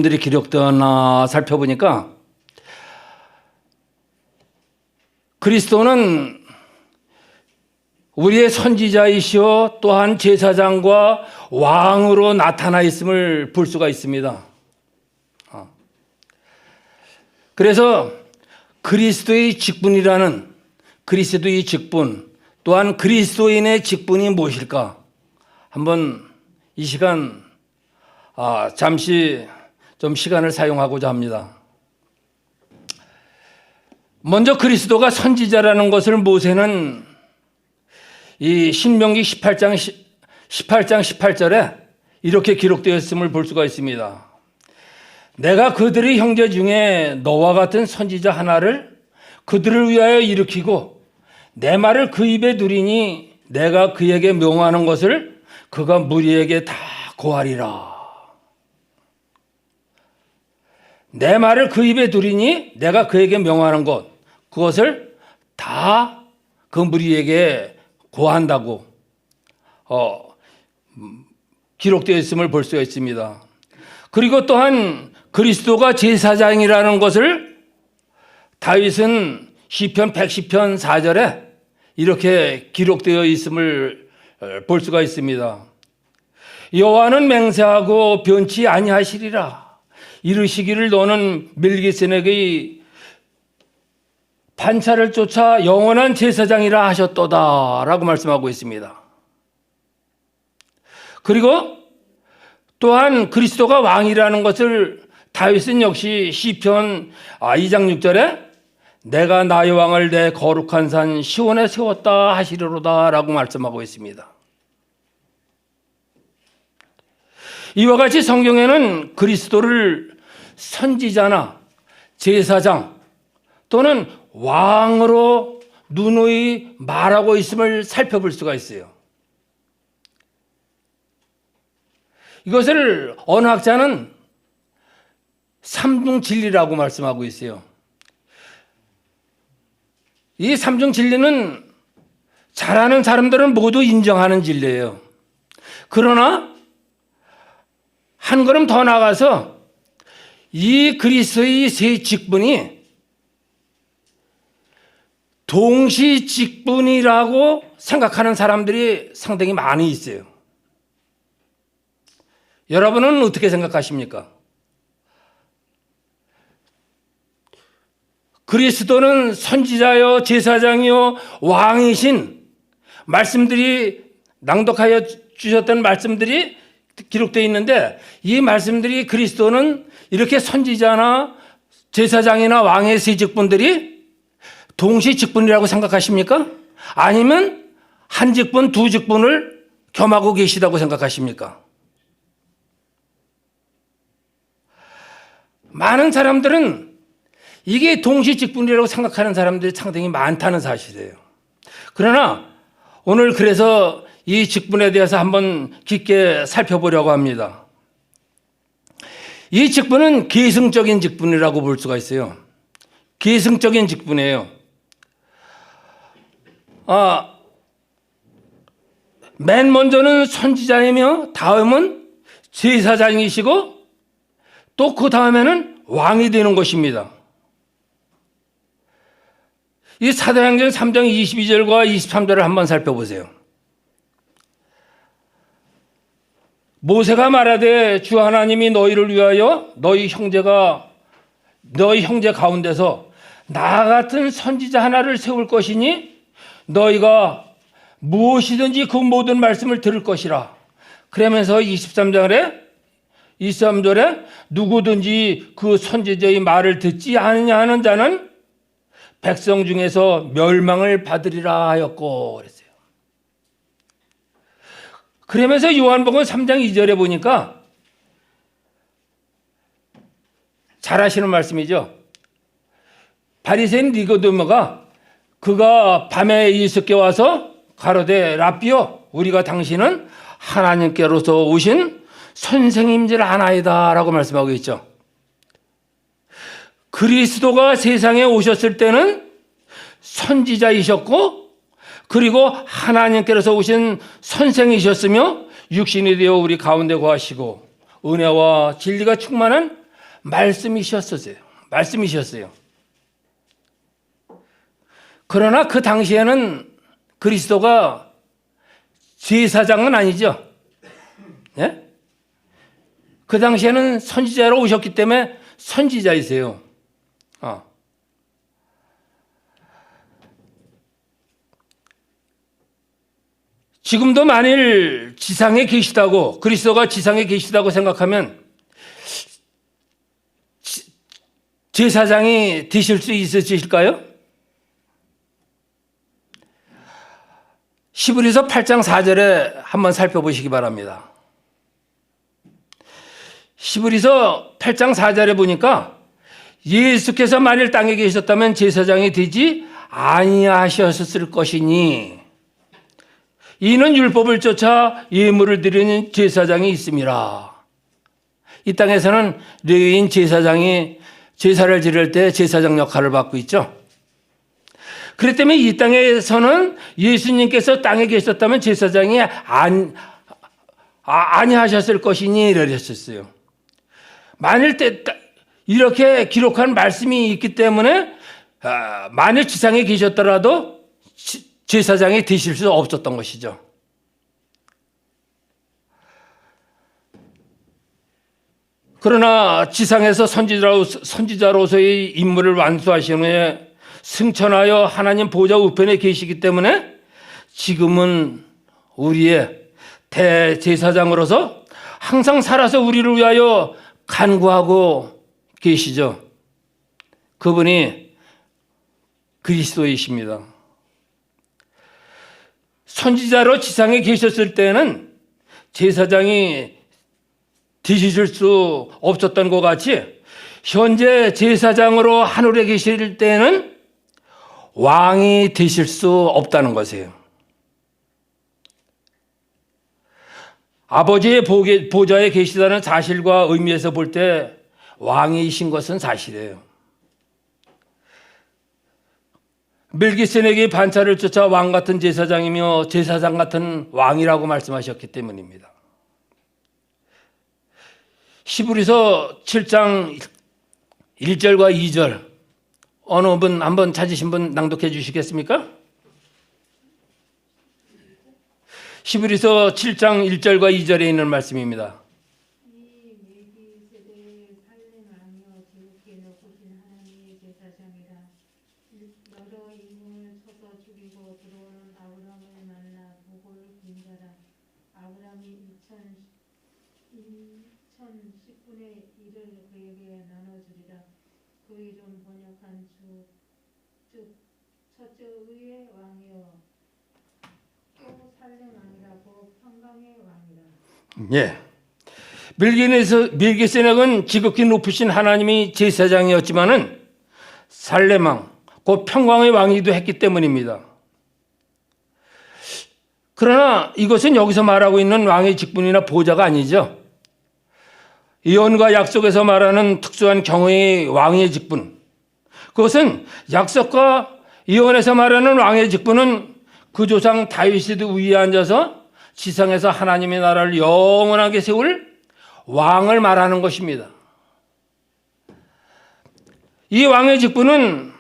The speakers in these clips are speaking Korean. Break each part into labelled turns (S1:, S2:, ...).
S1: 들이 기록되었나 살펴보니까 그리스도는 우리의 선지자이시오 또한 제사장과 왕으로 나타나 있음을 볼 수가 있습니다. 그래서 그리스도의 직분이라는 그리스도의 직분 또한 그리스도인의 직분이 무엇일까? 한번 이 시간 잠시 좀 시간을 사용하고자 합니다. 먼저 그리스도가 선지자라는 것을 모세는 이 신명기 18장 18절에 이렇게 기록되었음을 볼 수가 있습니다. 내가 그들의 형제 중에 너와 같은 선지자 하나를 그들을 위하여 일으키고 내 말을 그 입에 두리니 내가 그에게 명하는 것을 그가 무리에게 다 고하리라. 내 말을 그 입에 두리니 내가 그에게 명하는 것 그것을 다 그 무리에게 고한다고 기록되어 있음을 볼 수가 있습니다. 그리고 또한 그리스도가 제사장이라는 것을 다윗은 시편 110편 4절에 이렇게 기록되어 있음을 볼 수가 있습니다. 여호와는 맹세하고 변치 아니하시리라. 이르시기를 너는 멜기세덱의 반차를 쫓아 영원한 제사장이라 하셨도다 라고 말씀하고 있습니다. 그리고 또한 그리스도가 왕이라는 것을 다윗은 역시 시편 2장 6절에 내가 나의 왕을 내 거룩한 산 시온에 세웠다 하시리로다 라고 말씀하고 있습니다. 이와 같이 성경에는 그리스도를 선지자나 제사장 또는 왕으로 누누이 말하고 있음을 살펴볼 수가 있어요. 이것을 어느 학자는 삼중 진리라고 말씀하고 있어요. 이 삼중 진리는 잘하는 사람들은 모두 인정하는 진리예요. 그러나 한 걸음 더 나가서 이 그리스도의 세 직분이 동시 직분이라고 생각하는 사람들이 상당히 많이 있어요. 여러분은 어떻게 생각하십니까? 그리스도는 선지자요, 제사장이요, 왕이신 말씀들이 낭독하여 주셨던 말씀들이 기록되어 있는데 이 말씀들이 그리스도는 이렇게 선지자나 제사장이나 왕의 세 직분들이 동시 직분이라고 생각하십니까? 아니면 한 직분, 두 직분을 겸하고 계시다고 생각하십니까? 많은 사람들은 이게 동시 직분이라고 생각하는 사람들이 상당히 많다는 사실이에요. 그러나 오늘 그래서 이 직분에 대해서 한번 깊게 살펴보려고 합니다. 이 직분은 계승적인 직분이라고 볼 수가 있어요. 계승적인 직분이에요. 맨 먼저는 선지자이며 다음은 제사장이시고 또 그 다음에는 왕이 되는 것입니다. 이 사도행전 3장 22절과 23절을 한번 살펴보세요. 모세가 말하되 주 하나님이 너희를 위하여 너희 형제 가운데서 나 같은 선지자 하나를 세울 것이니 너희가 무엇이든지 그 모든 말씀을 들을 것이라. 그러면서 23절에 누구든지 그 선지자의 말을 듣지 않느냐 하는 자는 백성 중에서 멸망을 받으리라 하였고 그랬어요. 그러면서 요한복음 3장 2절에 보니까 잘 아시는 말씀이죠. 바리새인 니고데모가 그가 밤에 예수께 와서 가로되 라삐요 우리가 당신은 하나님께로서 오신 선생님질 아나이다 라고 말씀하고 있죠. 그리스도가 세상에 오셨을 때는 선지자이셨고 그리고 하나님께로서 오신 선생이셨으며 육신이 되어 우리 가운데 거하시고 은혜와 진리가 충만한 말씀이셨어요. 말씀이셨어요. 그러나 그 당시에는 그리스도가 제사장은 아니죠. 예? 그 당시에는 선지자로 오셨기 때문에 선지자이세요. 지금도 만일 지상에 계시다고, 그리스도가 지상에 계시다고 생각하면 제사장이 되실 수 있으실까요? 히브리서 8장 4절에 한번 살펴보시기 바랍니다. 히브리서 8장 4절에 보니까 예수께서 만일 땅에 계셨다면 제사장이 되지 아니하셨을 것이니 이는 율법을 쫓아 예물을 드리는 제사장이 있음이라. 이 땅에서는 레위인 제사장이 제사를 지낼 때 제사장 역할을 받고 있죠. 그렇기 때문에 이 땅에서는 예수님께서 땅에 계셨다면 제사장이 아니하셨을 것이니 이러셨어요. 만일 이렇게 기록한 말씀이 있기 때문에 만일 지상에 계셨더라도 제사장이 되실 수 없었던 것이죠. 그러나 지상에서 선지자로서의 임무를 완수하신 후에 승천하여 하나님 보좌 우편에 계시기 때문에 지금은 우리의 대제사장으로서 항상 살아서 우리를 위하여 간구하고 계시죠. 그분이 그리스도이십니다. 선지자로 지상에 계셨을 때는 제사장이 되실 수 없었던 것 같이 현재 제사장으로 하늘에 계실 때는 왕이 되실 수 없다는 것이에요. 아버지의 보좌에 계시다는 사실과 의미에서 볼 때 왕이신 것은 사실이에요. 멜기세덱의 반차를 쫓아 왕 같은 제사장이며 제사장 같은 왕이라고 말씀하셨기 때문입니다. 히브리서 7장 1절과 2절 어느 분 한번 찾으신 분 낭독해 주시겠습니까? 히브리서 7장 1절과 2절에 있는 말씀입니다.
S2: 이 멜기세덱의 살렘 왕이여 지극히 높으신 하나님의 제사장이라. 여러 임을 쳐서 죽이고 들어오는 아브라함을 만나 복을 빈 자라. 아브라함이 2010분의 1을 그에게 나눠주리라. 그 이름 번역한 즉 첫째 의의 왕이여 또 살렘 왕이라. 곧 평강의 왕이라.
S1: 예. 멜기세덱은 지극히 높으신 하나님이 제사장이었지만은 살렘 왕, 곧 평강의 왕이기도 했기 때문입니다. 그러나 이것은 여기서 말하고 있는 왕의 직분이나 보좌가 아니죠. 예언과 약속에서 말하는 특수한 경우의 왕의 직분, 그것은 약속과 예언에서 말하는 왕의 직분은 그 조상 다윗의 위에 앉아서 지상에서 하나님의 나라를 영원하게 세울 왕을 말하는 것입니다. 이 왕의 직분은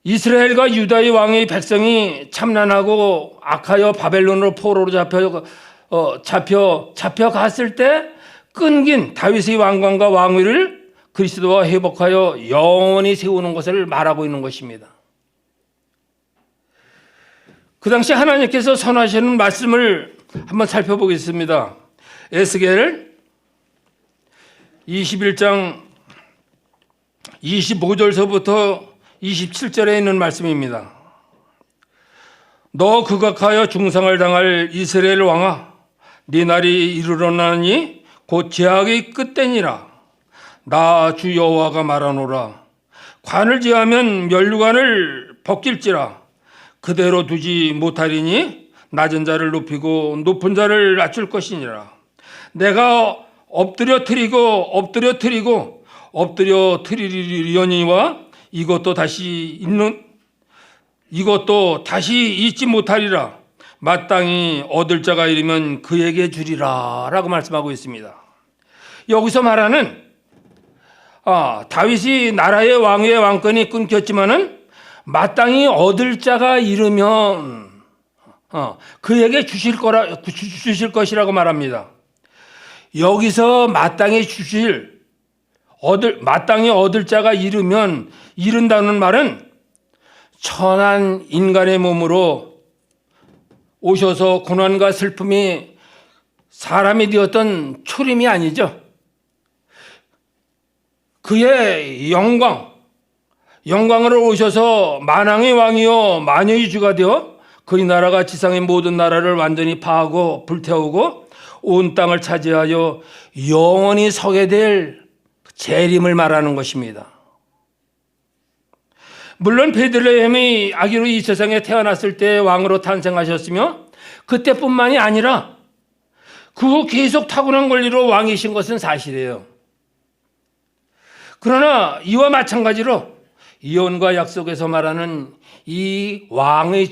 S1: 이스라엘과 유다의 왕의 백성이 참난하고 악하여 바벨론으로 포로로 잡혀갔을 때 끊긴 다윗의 왕관과 왕위를 그리스도와 회복하여 영원히 세우는 것을 말하고 있는 것입니다. 그 당시 하나님께서 선하시는 말씀을 한번 살펴보겠습니다. 에스겔 21장 25절서부터 27절에 있는 말씀입니다. 너 극악하여 중상을 당할 이스라엘 왕아, 네 날이 이르러나니 곧 제약의 끝되니라. 나 주 여호와가 말하노라. 관을 제하면 면류관을 벗길지라. 그대로 두지 못하리니 낮은 자를 높이고 높은 자를 낮출 것이니라. 내가 엎드려 트리려니와 이것도 다시 잊지 못하리라. 마땅히 얻을 자가 이르면 그에게 주리라 라고 말씀하고 있습니다. 여기서 말하는 다윗이 나라의 왕위의 왕권이 끊겼지만은 마땅히 얻을 자가 이르면 그에게 주실 것이라고 말합니다. 여기서 마땅히 얻을 자가 이른다는 말은 천한 인간의 몸으로 오셔서 고난과 슬픔이 사람이 되었던 초림이 아니죠. 그의 영광으로 오셔서 만왕의 왕이요 만유의 주가 되어 그의 나라가 지상의 모든 나라를 완전히 파하고 불태우고 온 땅을 차지하여 영원히 서게 될 재림을 말하는 것입니다. 물론 베들레헴이 아기로 이 세상에 태어났을 때 왕으로 탄생하셨으며 그때뿐만이 아니라 그 후 계속 타고난 권리로 왕이신 것은 사실이에요. 그러나 이와 마찬가지로 이언과 약속에서 말하는 이 왕의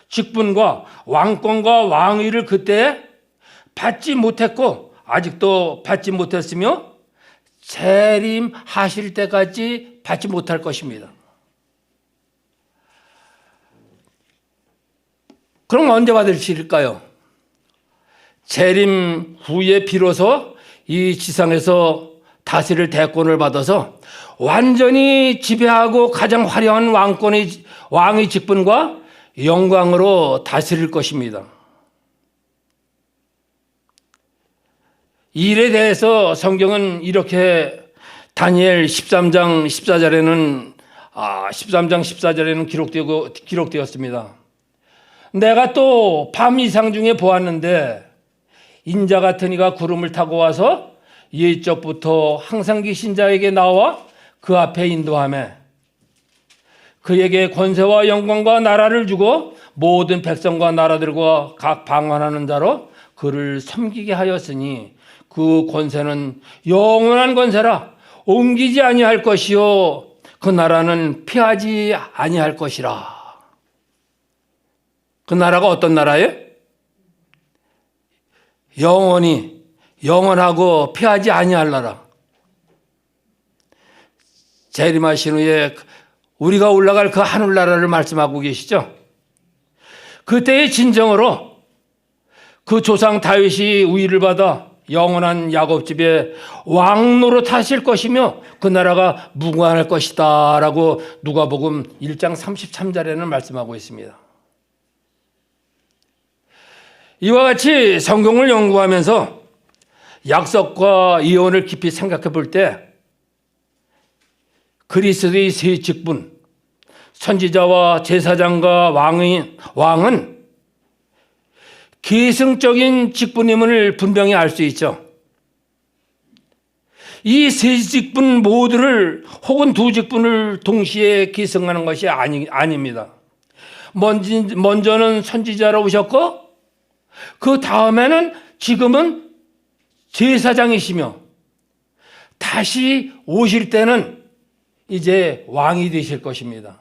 S1: 직분과 왕권과 왕위를 그때 받지 못했고 아직도 받지 못했으며 재림하실 때까지 받지 못할 것입니다. 그럼 언제 받으실까요? 재림 후에 비로소 이 지상에서 다스릴 대권을 받아서 완전히 지배하고 가장 화려한 왕의 직분과 영광으로 다스릴 것입니다. 이 일에 대해서 성경은 이렇게 다니엘 13장 14절에는 기록되었습니다. 내가 또 밤 이상 중에 보았는데 인자 같은 이가 구름을 타고 와서 옛적부터 항상 계신 자에게 나와 그 앞에 인도하며 그에게 권세와 영광과 나라를 주고 모든 백성과 나라들과 각 방언하는 자로 그를 섬기게 하였으니 그 권세는 영원한 권세라 옮기지 아니할 것이요 그 나라는 피하지 아니할 것이라. 그 나라가 어떤 나라예요? 영원하고 피하지 아니할 나라. 재림하신 후에 우리가 올라갈 그 하늘나라를 말씀하고 계시죠. 그때의 진정으로 그 조상 다윗이 우위를 받아 영원한 야곱집에 왕노릇 하실 것이며 그 나라가 무궁할 것이다 라고 누가복음 1장 33절에는 말씀하고 있습니다. 이와 같이 성경을 연구하면서 약속과 예언을 깊이 생각해 볼 때 그리스도의 세 직분, 선지자와 제사장과 왕은 계승적인 직분임을 분명히 알 수 있죠. 이 세 직분 모두를 혹은 두 직분을 동시에 계승하는 것이 아닙니다. 먼저는 선지자로 오셨고 그 다음에는 지금은 제사장이시며 다시 오실 때는 이제 왕이 되실 것입니다.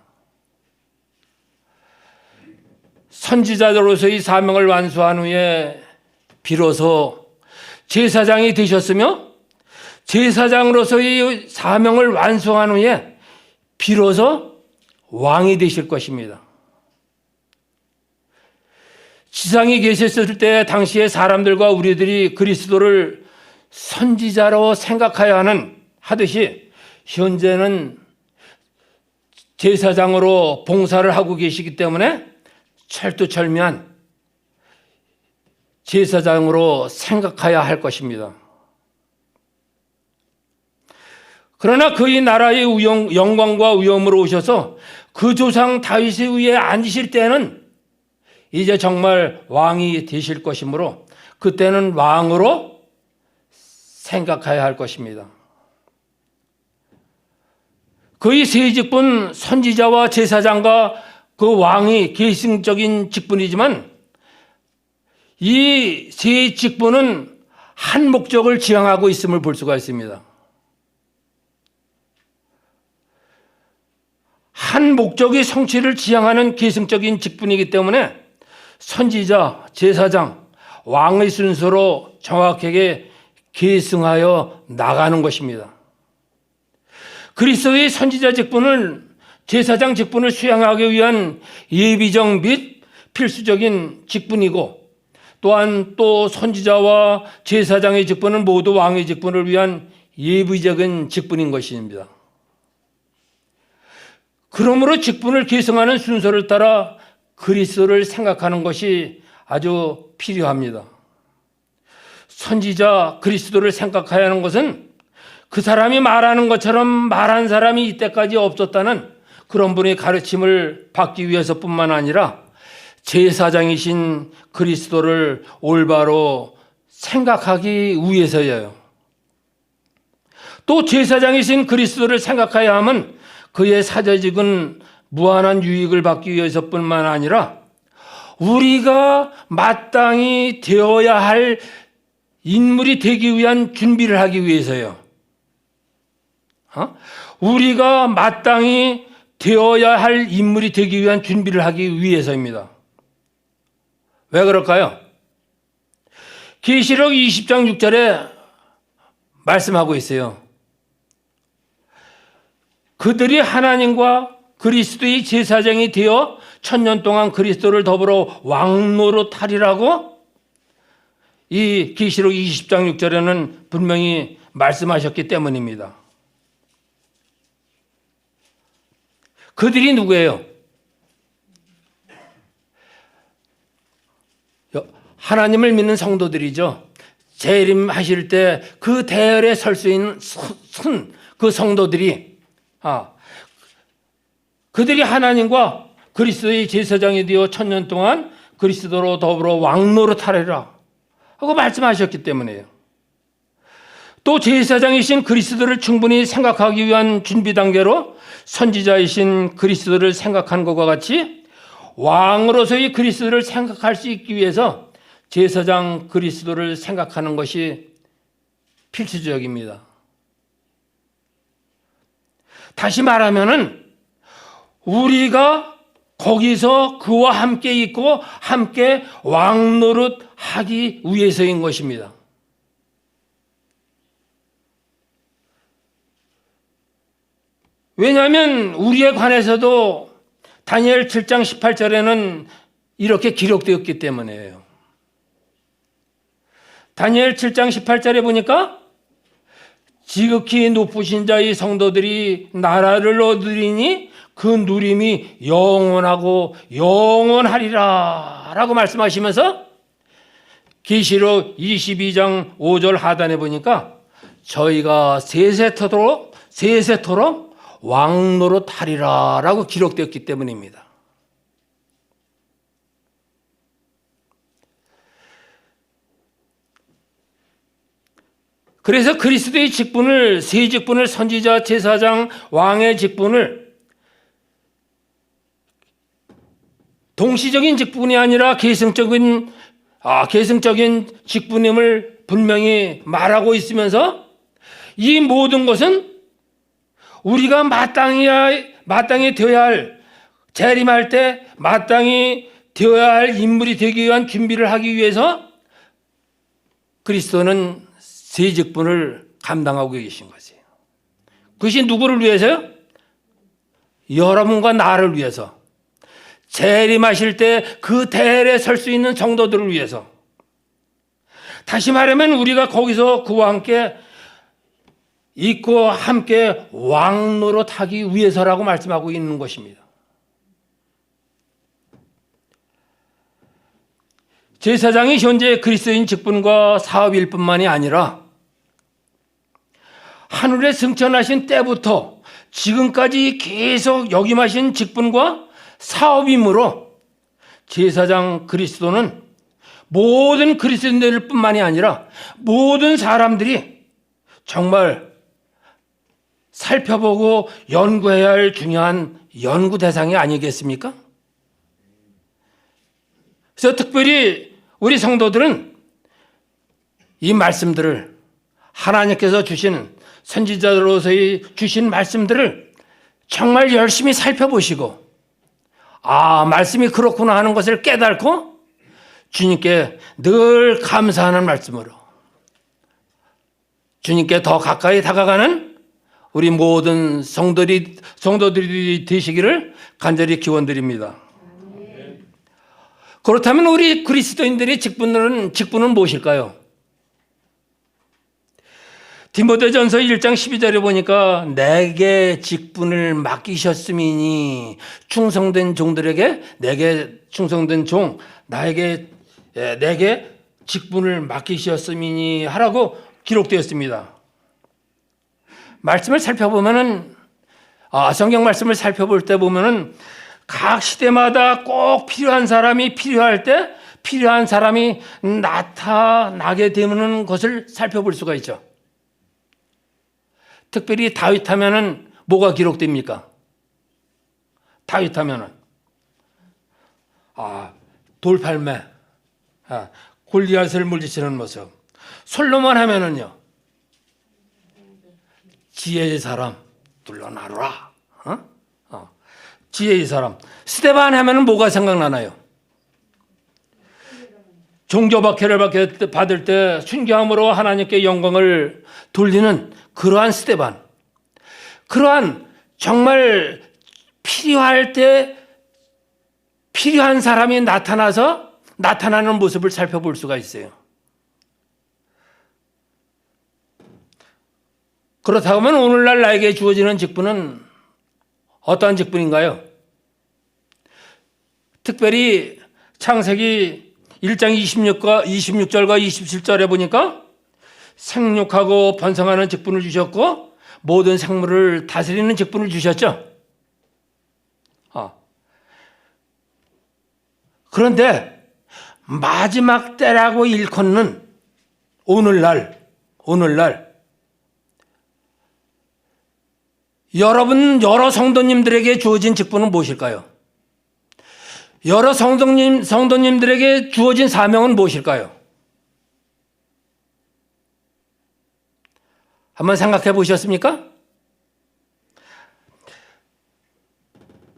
S1: 선지자로서의 사명을 완수한 후에 비로소 제사장이 되셨으며 제사장으로서의 사명을 완수한 후에 비로소 왕이 되실 것입니다. 지상에 계셨을 때 당시의 사람들과 우리들이 그리스도를 선지자로 생각해야 하듯이 현재는 제사장으로 봉사를 하고 계시기 때문에 철두철미한 제사장으로 생각해야 할 것입니다. 그러나 그의 나라의 영광과 위엄으로 오셔서 그 조상 다윗의 위에 앉으실 때는 이제 정말 왕이 되실 것이므로 그때는 왕으로 생각해야 할 것입니다. 그의 세 직분 선지자와 제사장과 그 왕이 계승적인 직분이지만 이 세 직분은 한 목적을 지향하고 있음을 볼 수가 있습니다. 한 목적의 성취를 지향하는 계승적인 직분이기 때문에 선지자, 제사장, 왕의 순서로 정확하게 계승하여 나가는 것입니다. 그리스도의 선지자 직분을 제사장 직분을 수행하기 위한 예비적 및 필수적인 직분이고 또한 또 선지자와 제사장의 직분은 모두 왕의 직분을 위한 예비적인 직분인 것입니다. 그러므로 직분을 계승하는 순서를 따라 그리스도를 생각하는 것이 아주 필요합니다. 선지자 그리스도를 생각해야 하는 것은 그 사람이 말하는 것처럼 말한 사람이 이때까지 없었다는 그런 분의 가르침을 받기 위해서뿐만 아니라 제사장이신 그리스도를 올바로 생각하기 위해서예요. 또 제사장이신 그리스도를 생각해야 함은 그의 사제직은 무한한 유익을 받기 위해서뿐만 아니라 우리가 마땅히 되어야 할 인물이 되기 위한 준비를 하기 위해서요. 우리가 마땅히 되어야 할 인물이 되기 위한 준비를 하기 위해서입니다. 왜 그럴까요? 계시록 20장 6절에 말씀하고 있어요. 그들이 하나님과 그리스도의 제사장이 되어 1000년 동안 그리스도를 더불어 왕노릇 하리라고 이 계시록 20장 6절에는 분명히 말씀하셨기 때문입니다. 그들이 누구예요? 하나님을 믿는 성도들이죠. 재림하실 때 그 대열에 설 수 있는 그 성도들이 그들이 하나님과 그리스도의 제사장이 되어 1000년 동안 그리스도로 더불어 왕노릇 하리라 하고 말씀하셨기 때문이에요. 또 제사장이신 그리스도를 충분히 생각하기 위한 준비 단계로 선지자이신 그리스도를 생각한 것과 같이 왕으로서의 그리스도를 생각할 수 있기 위해서 제사장 그리스도를 생각하는 것이 필수적입니다. 다시 말하면은 우리가 거기서 그와 함께 있고 함께 왕노릇 하기 위해서인 것입니다. 왜냐하면 우리에 관해서도 다니엘 7장 18절에는 이렇게 기록되었기 때문이에요. 다니엘 7장 18절에 보니까 지극히 높으신 자의 성도들이 나라를 얻으리니 그 누림이 영원하고 영원하리라 라고 말씀하시면서 계시록 22장 5절 하단에 보니까 저희가 세세토록 왕노릇 하리라 라고 기록되었기 때문입니다. 그래서 그리스도의 직분을, 세 직분을 선지자, 제사장, 왕의 직분을 동시적인 직분이 아니라 계승적인 직분임을 분명히 말하고 있으면서 이 모든 것은 우리가 마땅히 되어야 할, 재림할 때 마땅히 되어야 할 인물이 되기 위한 준비를 하기 위해서 그리스도는 세 직분을 감당하고 계신 것이에요. 그것이 누구를 위해서요? 여러분과 나를 위해서. 재림하실 때 그 대열에 설 수 있는 성도들을 위해서. 다시 말하면 우리가 거기서 그와 함께 있고 함께 왕노릇 하기 위해서라고 말씀하고 있는 것입니다. 제사장이 현재 그리스도인 직분과 사업일 뿐만이 아니라 하늘에 승천하신 때부터 지금까지 계속 역임하신 직분과 사업이므로 제사장 그리스도는 모든 그리스도인들 뿐만이 아니라 모든 사람들이 정말 살펴보고 연구해야 할 중요한 연구 대상이 아니겠습니까? 그래서 특별히 우리 성도들은 이 말씀들을 하나님께서 주신 선지자로서의 주신 말씀들을 정말 열심히 살펴보시고 말씀이 그렇구나 하는 것을 깨닫고 주님께 늘 감사하는 말씀으로 주님께 더 가까이 다가가는 우리 모든 성도들이 되시기를 간절히 기원드립니다. 그렇다면 우리 그리스도인들의 직분은 무엇일까요? 디모데전서 1장 12절에 보니까 내게 직분을 맡기셨음이니 충성된 종들에게 내게 충성된 종 내게 직분을 맡기셨음이니 하라고 기록되었습니다. 말씀을 살펴보면은 성경 말씀을 살펴볼 때 보면은 각 시대마다 꼭 필요한 사람이 필요할 때 필요한 사람이 나타나게 되는 것을 살펴볼 수가 있죠. 특별히 다윗 하면은 뭐가 기록됩니까? 다윗 하면은 돌팔매, 골리앗을 물리치는 모습. 솔로몬 하면은요, 지혜의 사람 둘러나루라. 지혜의 사람. 스데반 하면은 뭐가 생각나나요? 종교박해를 받을 때 순교함으로 하나님께 영광을 돌리는 그러한 스데반. 그러한 정말 필요할 때 필요한 사람이 나타나는 모습을 살펴볼 수가 있어요. 그렇다고 하면 오늘날 나에게 주어지는 직분은 어떠한 직분인가요? 특별히 창세기 1장 26절과 27절에 보니까 생육하고 번성하는 직분을 주셨고 모든 생물을 다스리는 직분을 주셨죠. 그런데 마지막 때라고 일컫는 오늘날 여러 성도님들에게 주어진 직분은 무엇일까요? 여러 성도님들에게 주어진 사명은 무엇일까요? 한번 생각해 보셨습니까?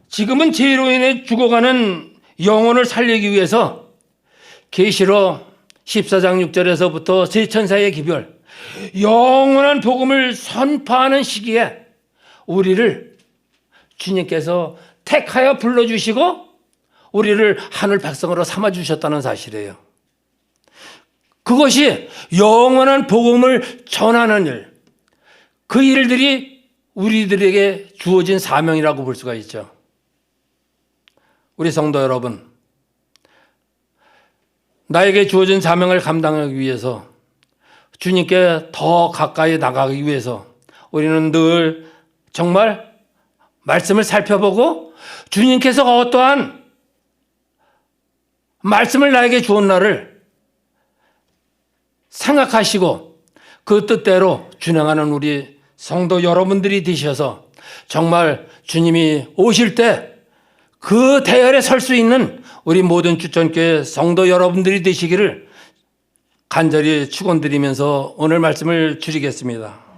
S1: 지금은 죄로 인해 죽어가는 영혼을 살리기 위해서 계시록 14장 6절에서부터 세 천사의 기별, 영원한 복음을 선포하는 시기에 우리를 주님께서 택하여 불러주시고 우리를 하늘 백성으로 삼아주셨다는 사실이에요. 그것이 영원한 복음을 전하는 일, 그 일들이 우리들에게 주어진 사명이라고 볼 수가 있죠. 우리 성도 여러분, 나에게 주어진 사명을 감당하기 위해서 주님께 더 가까이 나가기 위해서 우리는 늘 정말 말씀을 살펴보고 주님께서 어떠한 말씀을 나에게 주었나를 생각하시고 그 뜻대로 준행하는 우리 성도 여러분들이 되셔서 정말 주님이 오실 때 그 대열에 설 수 있는 우리 모든 주천교회 성도 여러분들이 되시기를 간절히 축원드리면서 오늘 말씀을 줄이겠습니다.